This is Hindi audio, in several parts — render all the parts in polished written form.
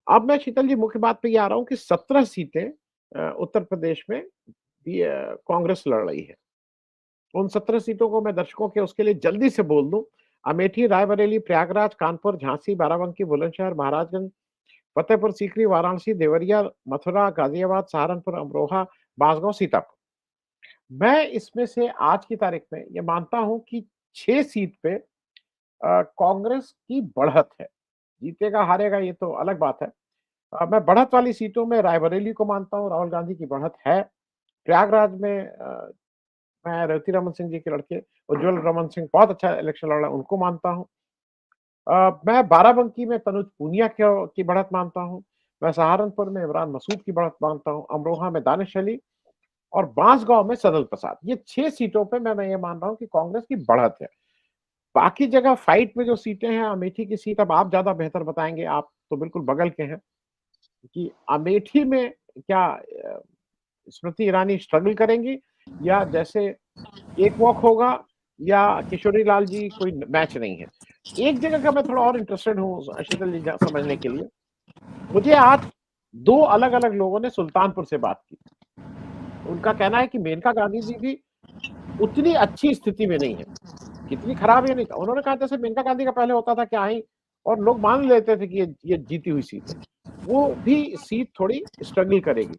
अब मैं शीतल जी मुख्य बात पे ये आ रहा हूँ कि 17 सीटें उत्तर प्रदेश में कांग्रेस लड़ रही है। उन 17 सीटों को मैं दर्शकों के उसके लिए जल्दी से बोल दूं। अमेठी, रायबरेली, प्रयागराज, कानपुर, झांसी, बाराबंकी, बुलंदशहर, महाराजगंज, फतेहपुर सीकरी, वाराणसी, देवरिया, मथुरा, गाजियाबाद, सहारनपुर, अमरोहा, बांसगांव, सीतापुर। मैं इसमें से आज की तारीख में ये मानता हूं कि 6 सीट पे कांग्रेस की बढ़त है। जीतेगा हारेगा ये तो अलग बात है। मैं बढ़त वाली सीटों में रायबरेली को मानता हूं, राहुल गांधी की बढ़त है। प्रयागराज में मैं रति रमन सिंह जी के लड़के उज्जवल रमन सिंह बहुत अच्छा इलेक्शन लड़ रहे हैं, उनको मानता हूं। मैं बाराबंकी में तनुज पूनिया की बढ़त मानता हूं। मैं सहारनपुर में इमरान मसूद की बढ़त मानता हूं। अमरोहा में दानिश अली और बांसगांव में सदल प्रसाद। ये 6 सीटों पे मैं ये मान रहा हूं कि कांग्रेस की बढ़त है। बाकी जगह फाइट में जो सीटें हैं, अमेठी की सीट अब आप ज्यादा बेहतर बताएंगे, आप तो बिल्कुल बगल के हैं, कि अमेठी में क्या स्मृति ईरानी स्ट्रगल करेंगी या जैसे एक वॉक होगा या किशोरी लाल जी कोई मैच नहीं है। एक जगह का मैं थोड़ा और इंटरेस्टेड हूँ शीतल जी समझने के लिए। मुझे आज 2 अलग-अलग लोगों ने सुल्तानपुर से बात की। उनका कहना है कि मेनका गांधी जी भी उतनी अच्छी स्थिति में नहीं है। कितनी खराब ये नहीं कहा। उन्होंने कहा जैसे मेनका गांधी का पहले होता था क्या ही, और लोग मान लेते थे कि ये जीती हुई सीट है। वो भी सीट थोड़ी स्ट्रगल करेगी।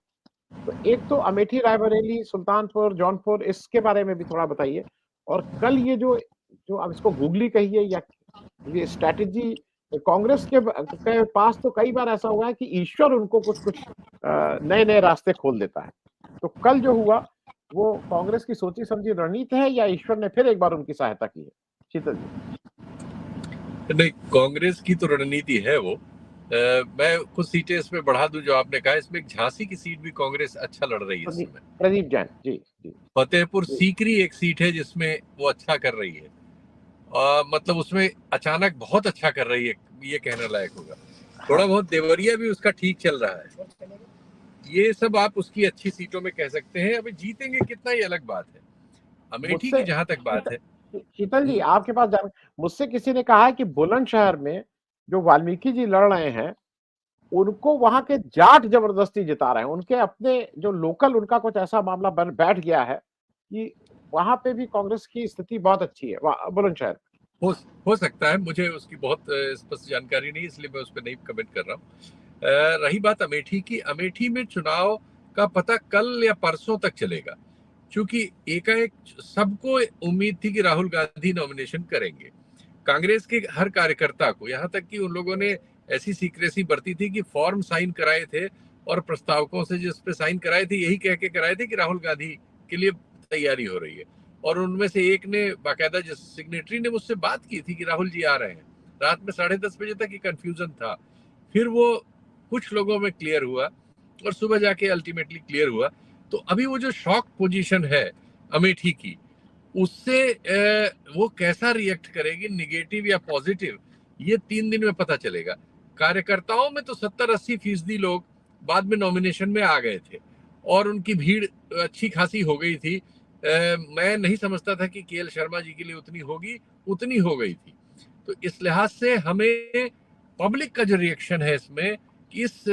तो एक तो अमेठी, रायबरेली, सुल्तानपुर, जौनपुर, इसके बारे में भी थोड़ा बताइए। और कल ये जो जो अब इसको गूगली कहिए या ये स्ट्रैटेजी, कांग्रेस के पास तो कई बार ऐसा हुआ है कि ईश्वर उनको कुछ कुछ नए नए रास्ते खोल देता है। तो कल जो हुआ वो कांग्रेस की सोची समझी रणनीति है या ईश्वर ने फिर एक बार उनकी सहायता की है? शीतल जी। नहीं, कांग्रेस की तो रणनीति है वो। मैं कुछ सीटें इसमें बढ़ा दूं जो आपने कहा। इसमें झांसी की सीट भी कांग्रेस अच्छा लड़ रही है इस समय। प्रदीप जैन जी जी। फतेहपुर सीकरी एक सीट है जिसमें वो अच्छा कर रही है। मतलब उसमें अचानक बहुत अच्छा कर रही है, ये कहने लायक होगा। थोड़ा बहुत देवरिया भी उसका ठीक चल रहा है। ये सब आप उसकी अच्छी सीटों में कह सकते हैं। अभी जीतेंगे कितना ये अलग बात है। अमेठी की जहां तक बात है, शीतल जी आपके पास मुझसे किसी ने कहा है कि बुलंदशहर में जो वाल्मीकि जी लड़ रहे हैं उनको वहां के जाट जबरदस्ती जिता रहे हैं। उनके अपने जो लोकल, उनका कुछ ऐसा मामला बैठ गया है कि वहां पे भी कांग्रेस की स्थिति बहुत अच्छी है बुलंदशहर। हो सकता है, मुझे उसकी बहुत स्पष्ट जानकारी नहीं, इसलिए मैं उस पर नहीं कमेंट कर रहा हूँ। रही बात अमेठी की, अमेठी में चुनाव का पता कल या परसों तक चलेगा, क्योंकि एकाएक सबको उम्मीद थी कि राहुल गांधी नॉमिनेशन करेंगे। कांग्रेस के हर कार्यकर्ता को, यहाँ तक कि उन लोगों ने ऐसी सीक्रेसी बरती थी कि फॉर्म साइन कराए थे और प्रस्तावकों से जिस पे साइन कराए थे यही कह के कराए थे कि राहुल गांधी के लिए तैयारी हो रही है। और उनमें से एक ने बाकायदा, जिस सिग्नेटरी ने मुझसे बात की थी कि राहुल जी आ रहे हैं, रात में 10:30 बजे तक ये कंफ्यूजन था। फिर वो कुछ लोगों में क्लियर हुआ और सुबह जाके अल्टीमेटली क्लियर हुआ। तो अभी वो जो शॉक पोजीशन है अमेठी की, उससे वो कैसा रिएक्ट करेगी, निगेटिव या पॉजिटिव, ये 3 दिन में पता चलेगा। कार्यकर्ताओं में तो 70-80% लोग बाद में नॉमिनेशन में आ गए थे और उनकी भीड़ अच्छी खासी हो गई थी। मैं नहीं समझता था कि केएल शर्मा जी के लिए उतनी होगी, उतनी हो गई थी। तो इस लिहाज से हमें पब्लिक का जो रिएक्शन है इसमें, इस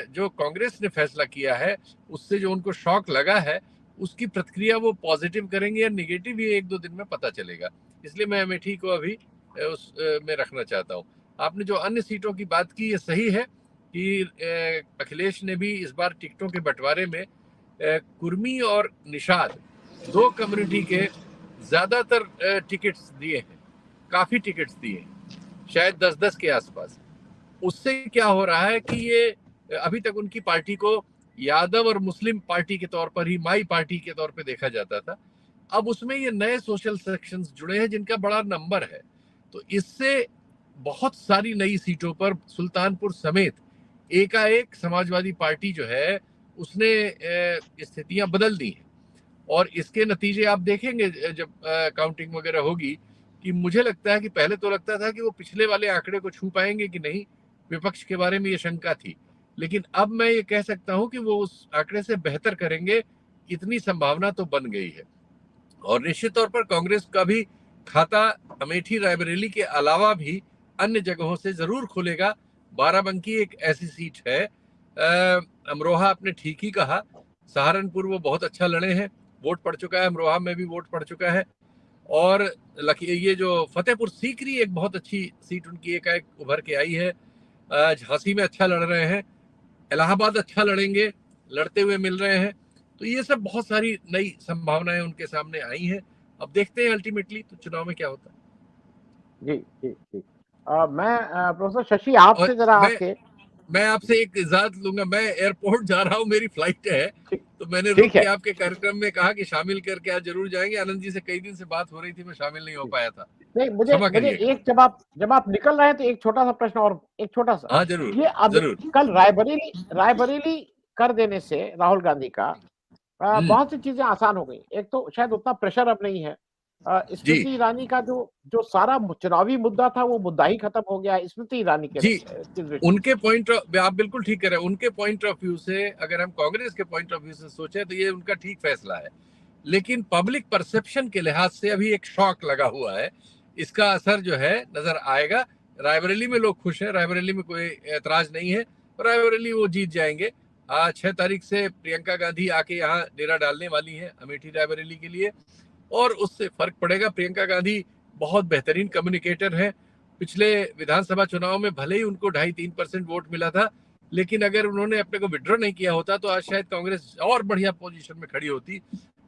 जो कांग्रेस ने फैसला किया है उससे जो उनको शॉक लगा है, उसकी प्रतिक्रिया वो पॉजिटिव करेंगे या निगेटिव, ये 1-2 दिन में पता चलेगा। इसलिए मैं अमेठी को अभी उस में रखना चाहता हूँ। आपने जो अन्य सीटों की बात की, ये सही है कि अखिलेश ने भी इस बार टिकटों के बंटवारे में कुर्मी और निषाद, 2 कम्युनिटी के ज्यादातर टिकट्स दिए हैं, काफी टिकट्स दिए हैं, शायद 10-10 के आसपास। उससे क्या हो रहा है कि ये अभी तक उनकी पार्टी को यादव और मुस्लिम पार्टी के तौर पर ही, माई पार्टी के तौर पर देखा जाता था। अब उसमें ये नए सोशल सेक्शंस जुड़े हैं जिनका बड़ा नंबर है। तो इससे बहुत सारी नई सीटों पर सुल्तानपुर समेत एकाएक समाजवादी पार्टी जो है उसने स्थितियां बदल दी हैं। और इसके नतीजे आप देखेंगे जब काउंटिंग वगैरह होगी, कि मुझे लगता है कि पहले तो लगता था कि वो पिछले वाले आंकड़े को छू पाएंगे कि नहीं, विपक्ष के बारे में ये शंका थी। लेकिन अब मैं ये कह सकता हूं कि वो उस आंकड़े से बेहतर करेंगे, इतनी संभावना तो बन गई है। और निश्चित तौर पर कांग्रेस का भी खाता अमेठी रायबरेली के अलावा भी अन्य जगहों से जरूर खुलेगा, बाराबंकी एक ऐसी सीट है, अमरोहा आपने ठीक ही कहा, सहारनपुर वो बहुत अच्छा लड़े हैं, वोट पड़ चुका है, अमरोहा में भी वोट पड़ चुका है, और ये जो फतेहपुर सीकरी एक बहुत अच्छी सीट उनकी एक उभर के आई है, झांसी में अच्छा लड़ रहे हैं, इलाहाबाद अच्छा लड़ेंगे, लड़ते हुए मिल रहे हैं। तो ये सब बहुत सारी नई संभावनाएं उनके सामने आई हैं। अब देखते हैं अल्टीमेटली तो चुनाव में क्या होता है। जी जी जी। मैं प्रोफेसर शशि और आपसे जरा आके मैं आपसे एक इजाजत लूंगा, मैं एयरपोर्ट जा रहा हूँ, मेरी फ्लाइट है, तो मैंने रुक ठीक के है। आपके कार्यक्रम में कहा कि शामिल करके आज जरूर जाएंगे। आनंद जी से कई दिन से बात हो रही थी, मैं शामिल नहीं हो पाया था, नहीं, मुझे क्षमा मुझे करिएगा। एक, जब आप निकल रहे हैं तो एक छोटा सा प्रश्न, और एक छोटा सा, हाँ जरूर ये अब जरूर। कल रायबरेली कर देने से राहुल गांधी का बहुत सी चीजें आसान हो गई। एक तो शायद उतना प्रेशर अब नहीं है, जी स्मृति ईरानी का जो जो सारा चुनावी मुद्दा था वो मुद्दा ही खत्म हो गया है स्मृति ईरानी के जी, की दृष्टि उनके पॉइंट ऑफ, आप बिल्कुल ठीक कह रहे हैं, उनके पॉइंट ऑफ व्यू से, अगर हम कांग्रेस के पॉइंट ऑफ व्यू से सोचें तो ये उनका ठीक फैसला है, लेकिन पब्लिक परसेप्शन के लिहाज से अभी एक शॉक लगा हुआ है, इसका असर जो है नजर आएगा। रायबरेली में लोग खुश हैं, रायबरेली में कोई एतराज नहीं है, रायबरेली वो जीत जाएंगे। 6 तारीख से प्रियंका गांधी आके यहाँ डेरा डालने वाली है अमेठी रायबरेली के लिए, और उससे फर्क पड़ेगा। प्रियंका गांधी बहुत बेहतरीन कम्युनिकेटर है, पिछले विधानसभा चुनाव में भले ही उनको 2.5-3% वोट मिला था, लेकिन अगर उन्होंने अपने को विड्रॉ नहीं किया होता तो आज शायद कांग्रेस और बढ़िया पोजीशन में खड़ी होती।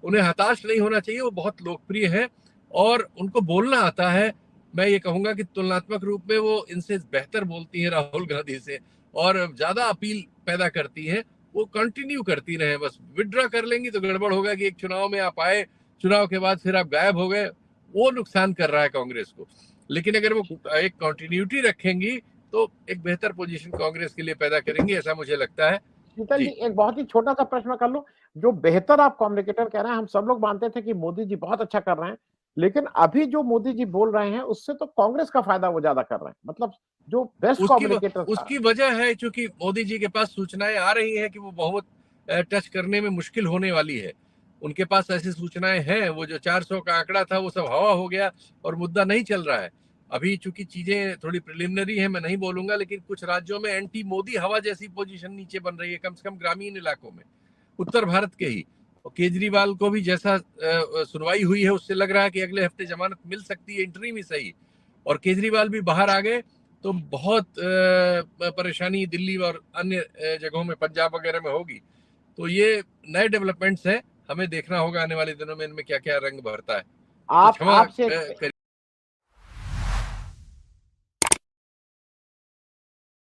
उन्हें हताश नहीं होना चाहिए, वो बहुत लोकप्रिय है और उनको बोलना आता है। मैं ये कहूंगा कि तुलनात्मक रूप में वो इनसे बेहतर बोलती है राहुल गांधी से, और ज्यादा अपील पैदा करती है। वो कंटिन्यू करती रहे, बस विड्रॉ कर लेंगी तो गड़बड़ होगा कि एक चुनाव में आप आए, चुनाव के बाद फिर आप गायब हो गए, वो नुकसान कर रहा है कांग्रेस को। लेकिन अगर वो एक कंटिन्यूटी रखेंगी तो एक बेहतर पोजीशन कांग्रेस के लिए पैदा करेंगी, ऐसा मुझे लगता है। शीतल जी, एक बहुत ही छोटा सा प्रश्न कर लूं। जो बेहतर आप कम्युनिकेटर कह रहे हैं, हम सब लोग मानते थे कि मोदी जी बहुत अच्छा कर रहे हैं, लेकिन अभी जो मोदी जी बोल रहे हैं उससे तो कांग्रेस का फायदा वो ज्यादा कर रहे हैं, मतलब जो बेस्ट कम्युनिकेटर था। उसकी वजह है क्योंकि मोदी जी के पास सूचनाएं आ रही हैं कि वो बहुत टच करने में मुश्किल होने वाली है। उनके पास ऐसी सूचनाएं हैं, वो जो 400 का आंकड़ा था वो सब हवा हो गया और मुद्दा नहीं चल रहा है। अभी चूंकि चीजें थोड़ी प्रिलिमिनरी है, मैं नहीं बोलूंगा, लेकिन कुछ राज्यों में एंटी मोदी हवा जैसी पोजीशन नीचे बन रही है, कम से कम ग्रामीण इलाकों में, उत्तर भारत के ही। और केजरीवाल को भी जैसा सुनवाई हुई है उससे लग रहा है कि अगले हफ्ते जमानत मिल सकती है, इंटरिम ही सही, और केजरीवाल भी बाहर आ गए तो बहुत परेशानी दिल्ली और अन्य जगहों में, पंजाब वगैरह में होगी। तो ये नए डेवलपमेंट्स हैं, हमें देखना होगा आने वाले दिनों में इनमें क्या क्या रंग भरता है। तो आप क्षमा आपसे करिए।